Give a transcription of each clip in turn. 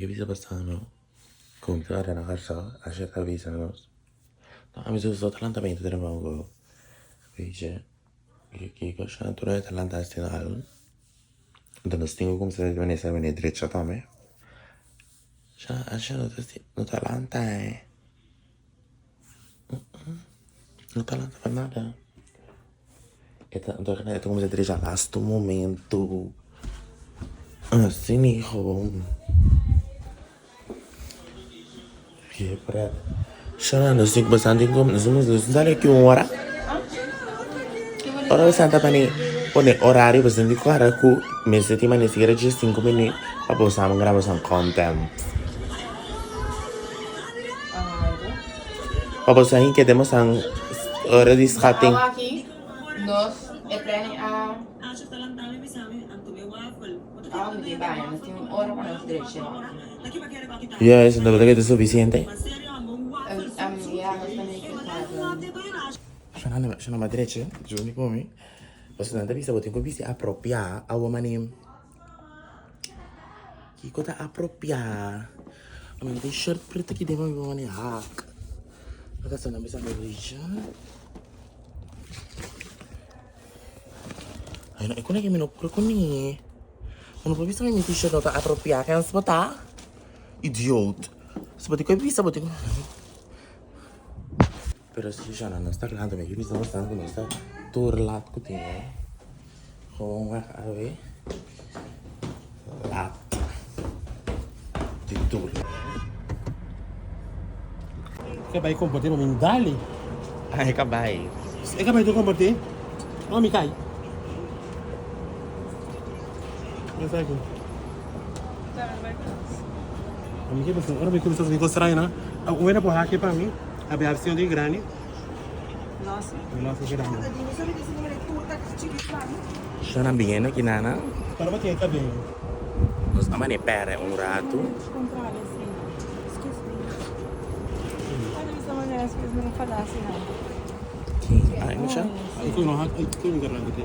che vi sta passando? Comunque ora una cosa, a certa vista, no? No, mi sono stato talentamente di nuovo. Dice, che cosa tu hai talentaste dal? Dan stingo cum să veni să veni drept tome. Așa nu talanta e. Nu talanta per nada. Então como se dirige last momento. Assim, hijo. Que pra. Shana no sing bastante como nos dale que ora. Ora santa pani pone orario bastante clara cu mese ti mani sigara 5 minuti. Papa usamos grabamos un content. Papa usamos que demos un hora di schatting. Aqui, nós é plane a di baia, nós temos ora para nós direito. Ya, eso no que es suficiente. Ja, nós também Shana madrece, giorni come. Posso andare vista, potremmo visi appropriare a uomini. Che cosa appropriare? Ma mi shirt pretty che devo uomini hack. Ragazzi, non mi sa che Ay, no, ikaw na yung minupro ko ni. Ano pa bisa may t-shirt na ito appropriate? Kaya sa bata? Idiot. Sa bata ko, bisa bata ko. Pero si siya na, nasta klando may bisa mo saan ko nasta turlat ko tiyo. Kung awe. Lat. Titur. Acabei de combater uma mindale. Ay, kabay. Acabei de combater. Ó, me cai. Mas aqui. Amiga, você agora vai começar a me mostrar, né? O era por aqui para mim. A versão de grande. Nossa. Nossa, grande. Siya na bigyan na kinana. Para bater cabelo. Nós naman ni pere un rato. Contrário, assim. Esqueci. Olha, eles estão olhando as coisas não falassem nada. Ay, ano siya? Ito no, ito yung grande.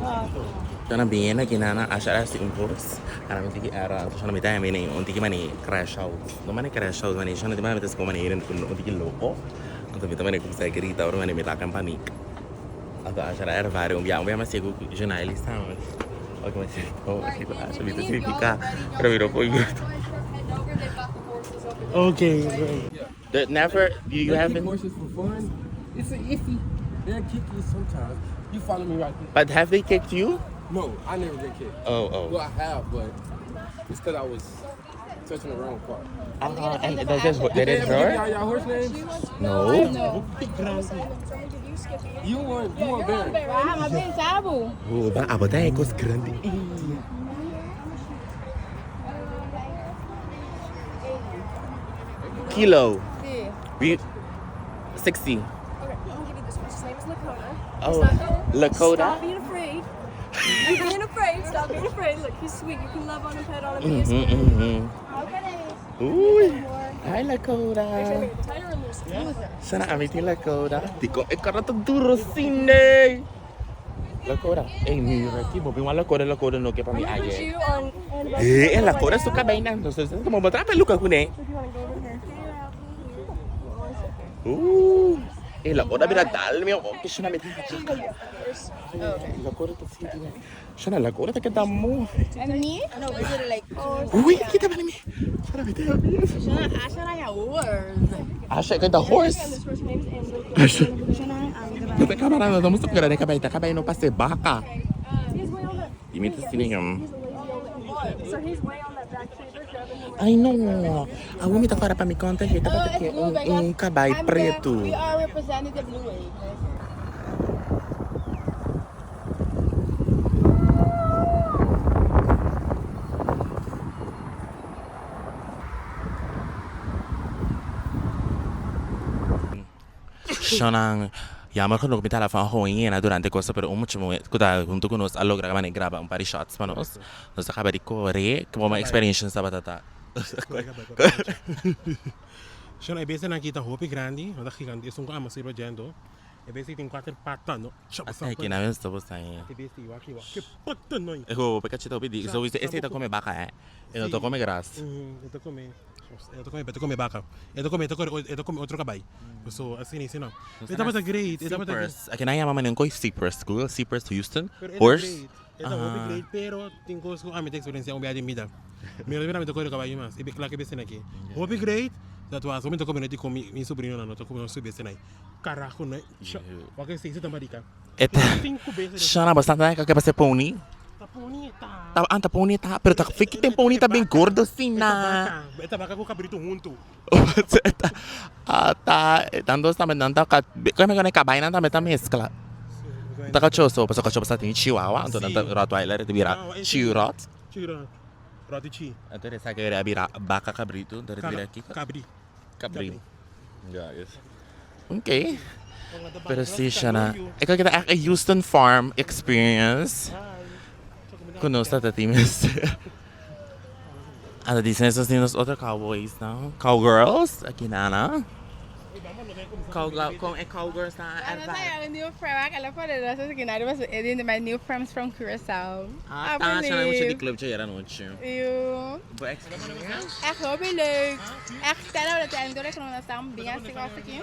Siya na bigyan na kinana. Asya si un course. Alam tiki ara. Siya na mitay mani. Unti mani crash out. No mani crash out mani. Siya na di mani mitas ko mani irin kun unti loko. Unti mitay mani kung sa grita or mani mitakan panik. Ato asya na ervare un biang. Biang masih gue jornalista. Oke masih. Oh, kita asya mitas kritika. Pero biro ko yung Okay, great. That never. You haven't. Horses for fun. It's an iffy. They'll kick you sometimes. You follow me right there. But have they kicked you? No, I never get kicked. Oh. Well, I have, but it's because I was touching the wrong part. And that is what that is her? Y'all horse names? No. You want Baron. Ah, mas bem, sabe? Oh, ba abot ay kos grande. Kilo. Sim. We 60. Okay, you can give me this one. His name is Lakota. Oh, Lakota. Stop being afraid. Stop being afraid. Stop being afraid. Look, he's sweet. You can love on him, pet on him. He's Uy. Hi Lakota. tighter and loose. Sana amiti Lakota. Tiko ekarato duro sine. Lakota. Mira aqui, mo pinwa Lakota no que pa mi Put aye. you on. Lakota suka bainan. Entonces, como botar peluca kune. If you want to go over here. Lakota biratal mi ako kisyo na mita. Lakota to city. Siya na Lakota ta kita mo. And me? No, we did it like. Uy, kita ba ni mi? Siya na mita. Asha ya words. Asya ka the horse. This first name's Angela. Asya. I'm the Kita kamera na damos tukara na kabay ta kabay no pase baka. He's way on that. Imita siningam. So he's way on that back chamber. Ay no. Awo mi ta para pa mi content kita pa ke un kabay preto. We are representative Blue Wave. Siya nang Yamar ko nagpita la fa hoingi na durante cosa per un mucho kuda junto con nos allo grabane graba un pari shots pa nos acaba di corre como uma experience sa batata. Siya na ibesa nakita hopi grande, nada gigante, é um ama se rogendo. Ibesa tem 4 patas, no. Ay kinawin sa boss tayo. Ibesa iwaki wa. Que pata no. Eko pekachito pidi. So ese ta come baka eh. Ito to come grass. Ito come. Ito come baka. Ito come outro caballo. So, assim, assim não. Ito dapat great. Ito dapat Cyprus. Aqui na yaman man yung Cyprus. Google Cyprus to Houston. Pero ito Horse. great. Ito great, pero tingko ko kami experience ang biyahe mida. Meron na ito ko caballo mas. Ibi klake bese na ki. Hope great. That was momento ko minati ko mi sobrino na no to ko so bese na. Carajo na. Wa que se isso também dica. Ito. Cinco vezes. Siya na bastante na kaya pa pony. Taponita. Anta pony ta. Pero fique tem pony tá bem gordo assim na. Esta vaca com cabrito junto. Tanto também não tá como é que cabay na também tá mescla. Tá cachoso, pasó cachoso sa tin chihuahua, então tá rottweiler de vira chihuahua. Chira. Ratichi. Então essa que era vira vaca cabrito, então vira aqui Cabri. Guys. Okay. Pero si siya na. Ikaw kita a Houston Farm experience. Conosco a times. Ano dicen esos niños otros cowboys, no? Cowgirls, aqui na. Cowgirls na Ano tayo, new friend. Akala ko rin nasa sekinari mas edin my new friends from Curacao. Siya na mo siya di club siya yara noche. Eu. Boa experience. Echt wel weer leuk. Echt stellen dat hij door kan staan binnen sig was aqui.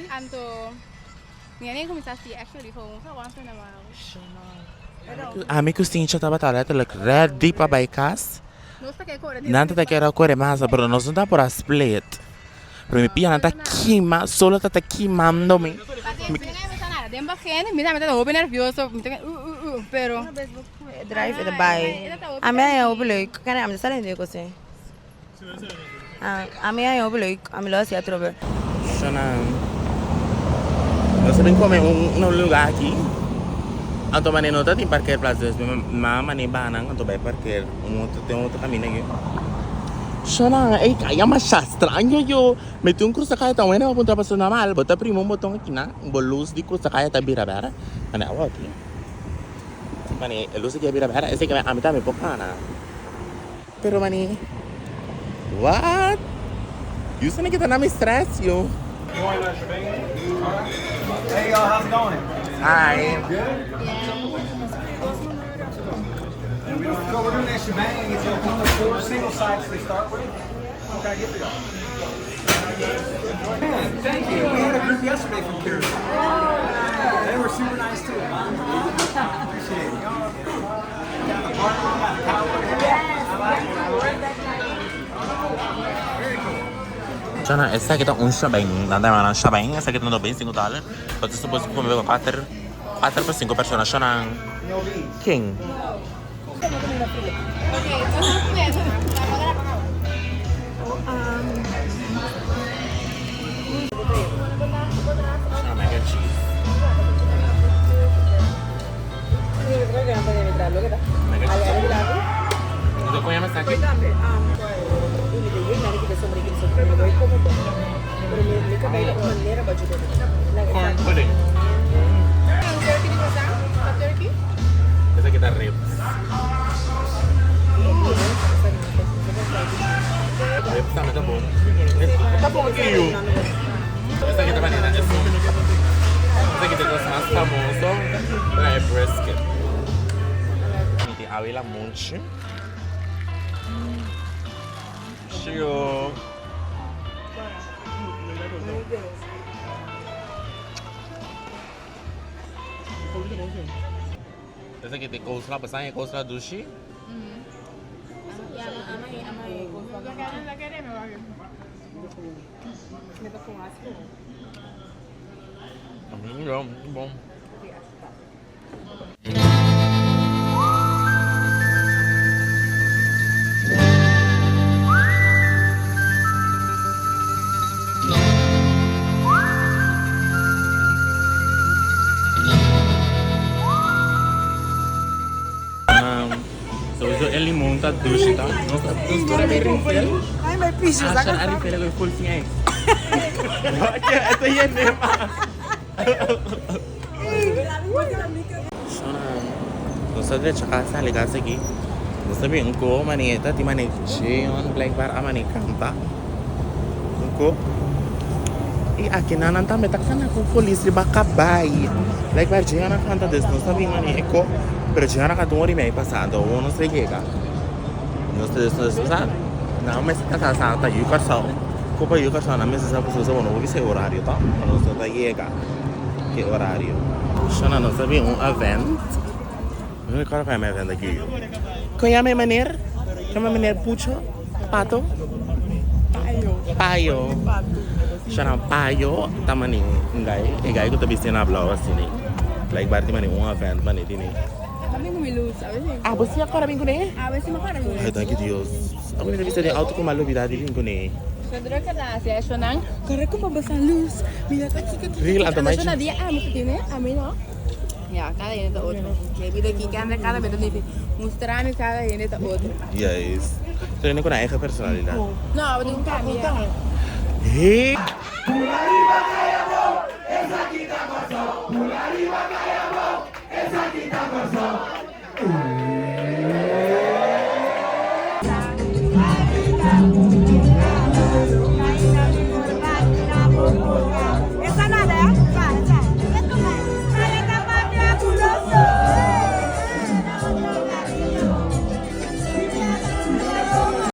Anto. Ninguém começar assim, actually gewoon once in a while. Ami kustin siya taba tala ito like ready pa by cast. Nossa que cor. Nanta ta quero core masa, pero no son ta por a split. Pero mi pia nanta quima, solo ta quimando me. Den begin, me tá muito nervioso, pero Drive at the bay. Ami ayaw buloy. Kana am sa hindi ko si. Ami ayaw buloy. Ami lo si atrobe. Siya na. Nasa rin ko may un lugar aqui. Anto maninota tem parqueiro plazas, mama nem banang anto vai parqueiro, tem outro caminho aqui. Siya na, kaya estranho yo. May tiyong krusa kaya tayo na mapunta pa sa namal, bata primo mo tong kina, bolus di krusa kaya ta bira-bira. Ano ako aqui? Mani, luz aqui bira-bira, esse que a mitad me pocana. Pero mani, what? Yusa na kita na may stress yo. Hey y'all, how's it going? Hi. So we're doing that shebang. It's one of the 4 single sides to start with. What can I get for y'all? Man, thank you. We had a group yesterday from Curacao. They were super nice too. Appreciate it. Y'all got the partner, got the power. Very cool. Siya na, essa kita un shabeng, nanda man shabeng, essa kita no bem $5. Pati supos ko may 4 pa 5 personas siya ng king. Okay, entonces pues, Siya na mac and cheese. Ito ko yaman sa akin. Corn pudding. turkey? Essa kita ribs. Ribs sama tabong. Tabong iyo. Essa kita manina. Essa kita es más famoso. La brisket. Miti awila munch. Shio. Essa aqui tem coleslaw, passar em coleslaw dushi. La queremos, Muito bom. So isso é limão tá dushi tá. Nossa, postura bem refill. Ay, may pieces. Ah, siya refill ko full siya. Ito yan eh. Gusto din tsaka sa ligas lagi. Gusto sabihin ko manita ti manik chion like para manik kanta. Ko akin na nanta metak sana ko polis riba kabay. Like para chion na kanta des no sabi mani ko. Pero chion na kanto ori may pasado, no se llega. No se despasan. Não, mas tá educação. Culpa educação, na mesa sabe se não ouve esse horário, tá? Não sei da chega. Que horário? Shana não sabe event. Não quero fazer event aqui. Qual é a minha maneira? Qual é a maneira pucho? Pato? Paio. Shana paio, tá mani. Engai que eu tô vestindo a blog assim, né? Like berarti mani event mani ini. Kami memilih, sabe? Ah, você agora vem com ele? A ver si makarang Ai, thank you Dios. Aku ni bisa dia auto ko malubida di vin ko ni. Saudara kata saya Shonang, karena aku pembesan luz. Mira kaki. Real atau macam? Shona dia amo que tiene, a mí no. Ya, cada uno está otro. Que vida aquí cada vez ni mostrarme cada uno está otro. Yes. So ini ko na eigen personalidad. No, aber du cambia. Hey. Esa quita corazón.